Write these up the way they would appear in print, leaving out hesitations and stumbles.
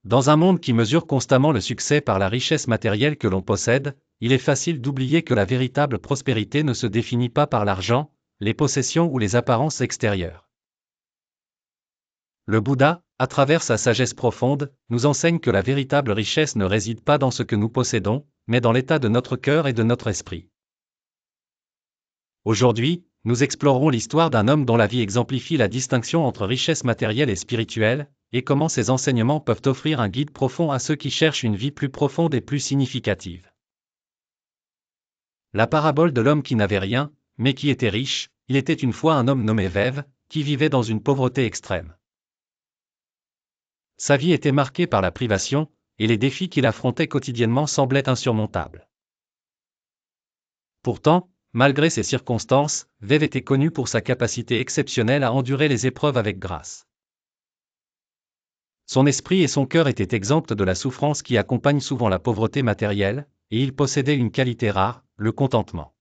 Dans un monde qui mesure constamment le succès par la richesse matérielle que l'on possède, il est facile d'oublier que la véritable prospérité ne se définit pas par l'argent, les possessions ou les apparences extérieures. Le Bouddha, à travers sa sagesse profonde, nous enseigne que la véritable richesse ne réside pas dans ce que nous possédons, mais dans l'état de notre cœur et de notre esprit. Aujourd'hui, nous explorerons l'histoire d'un homme dont la vie exemplifie la distinction entre richesse matérielle et spirituelle, et comment ces enseignements peuvent offrir un guide profond à ceux qui cherchent une vie plus profonde et plus significative. La parabole de l'homme qui n'avait rien, mais qui était riche. Il était une fois un homme nommé Vève, qui vivait dans une pauvreté extrême. Sa vie était marquée par la privation, et les défis qu'il affrontait quotidiennement semblaient insurmontables. Pourtant, malgré ces circonstances, Vève était connu pour sa capacité exceptionnelle à endurer les épreuves avec grâce. Son esprit et son cœur étaient exempts de la souffrance qui accompagne souvent la pauvreté matérielle, et il possédait une qualité rare, le contentement.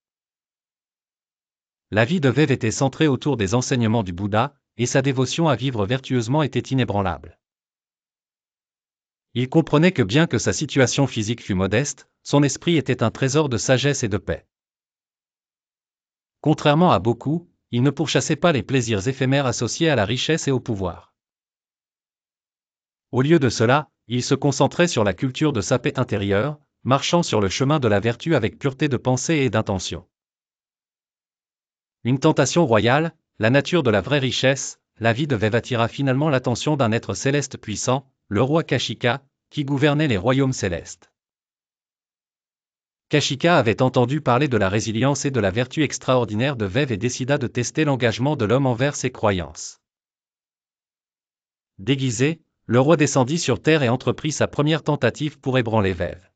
La vie de Vève était centrée autour des enseignements du Bouddha, et sa dévotion à vivre vertueusement était inébranlable. Il comprenait que bien que sa situation physique fût modeste, son esprit était un trésor de sagesse et de paix. Contrairement à beaucoup, il ne pourchassait pas les plaisirs éphémères associés à la richesse et au pouvoir. Au lieu de cela, il se concentrait sur la culture de sa paix intérieure, marchant sur le chemin de la vertu avec pureté de pensée et d'intention. Une tentation royale, la nature de la vraie richesse, la vie de Vève attira finalement l'attention d'un être céleste puissant, le roi Kashika, qui gouvernait les royaumes célestes. Kashika avait entendu parler de la résilience et de la vertu extraordinaire de Vève et décida de tester l'engagement de l'homme envers ses croyances. Déguisé, le roi descendit sur terre et entreprit sa première tentative pour ébranler Vève.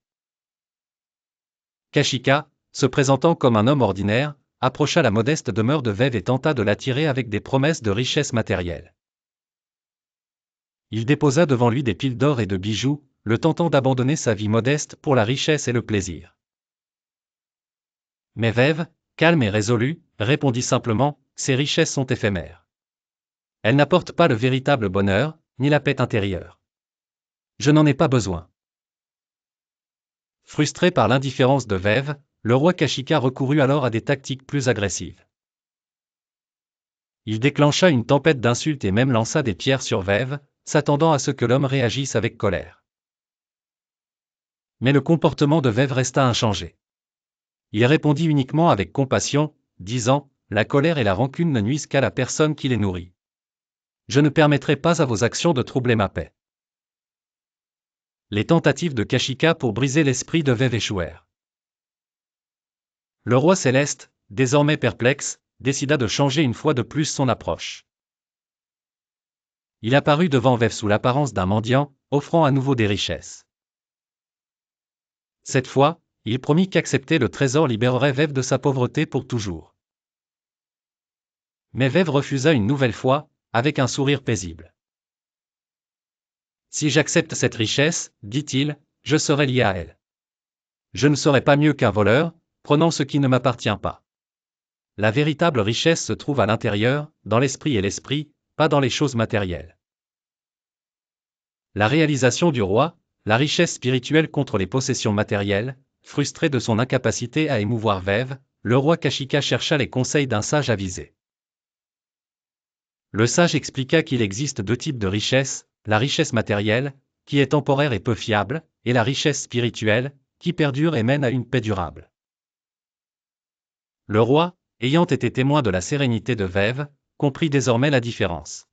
Kashika, se présentant comme un homme ordinaire, approcha la modeste demeure de Vève et tenta de l'attirer avec des promesses de richesse matérielle. Il déposa devant lui des piles d'or et de bijoux, le tentant d'abandonner sa vie modeste pour la richesse et le plaisir. Mais Vève, calme et résolu, répondit simplement, « Ces richesses sont éphémères. Elles n'apportent pas le véritable bonheur, ni la paix intérieure. Je n'en ai pas besoin. » Frustré par l'indifférence de Vève, le roi Kashika recourut alors à des tactiques plus agressives. Il déclencha une tempête d'insultes et même lança des pierres sur Vève, s'attendant à ce que l'homme réagisse avec colère. Mais le comportement de Vève resta inchangé. Il répondit uniquement avec compassion, disant, « La colère et la rancune ne nuisent qu'à la personne qui les nourrit. Je ne permettrai pas à vos actions de troubler ma paix. » Les tentatives de Kashika pour briser l'esprit de Vève échouèrent. Le roi céleste, désormais perplexe, décida de changer une fois de plus son approche. Il apparut devant Vève sous l'apparence d'un mendiant, offrant à nouveau des richesses. Cette fois, il promit qu'accepter le trésor libérerait Vève de sa pauvreté pour toujours. Mais Vève refusa une nouvelle fois, avec un sourire paisible. « Si j'accepte cette richesse, dit-il, je serai lié à elle. Je ne serai pas mieux qu'un voleur, prenant ce qui ne m'appartient pas. La véritable richesse se trouve à l'intérieur, dans l'esprit et l'esprit, pas dans les choses matérielles. » La réalisation du roi, la richesse spirituelle contre les possessions matérielles, frustré de son incapacité à émouvoir Vève, le roi Kashika chercha les conseils d'un sage avisé. Le sage expliqua qu'il existe deux types de richesse, la richesse matérielle, qui est temporaire et peu fiable, et la richesse spirituelle, qui perdure et mène à une paix durable. Le roi, ayant été témoin de la sérénité de Vève, comprit désormais la différence.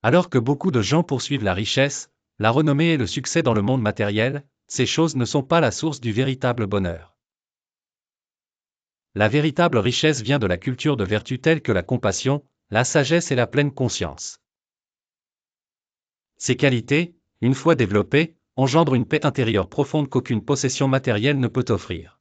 Alors que beaucoup de gens poursuivent la richesse, la renommée et le succès dans le monde matériel, ces choses ne sont pas la source du véritable bonheur. La véritable richesse vient de la culture de vertus telles que la compassion, la sagesse et la pleine conscience. Ces qualités, une fois développées, engendrent une paix intérieure profonde qu'aucune possession matérielle ne peut offrir.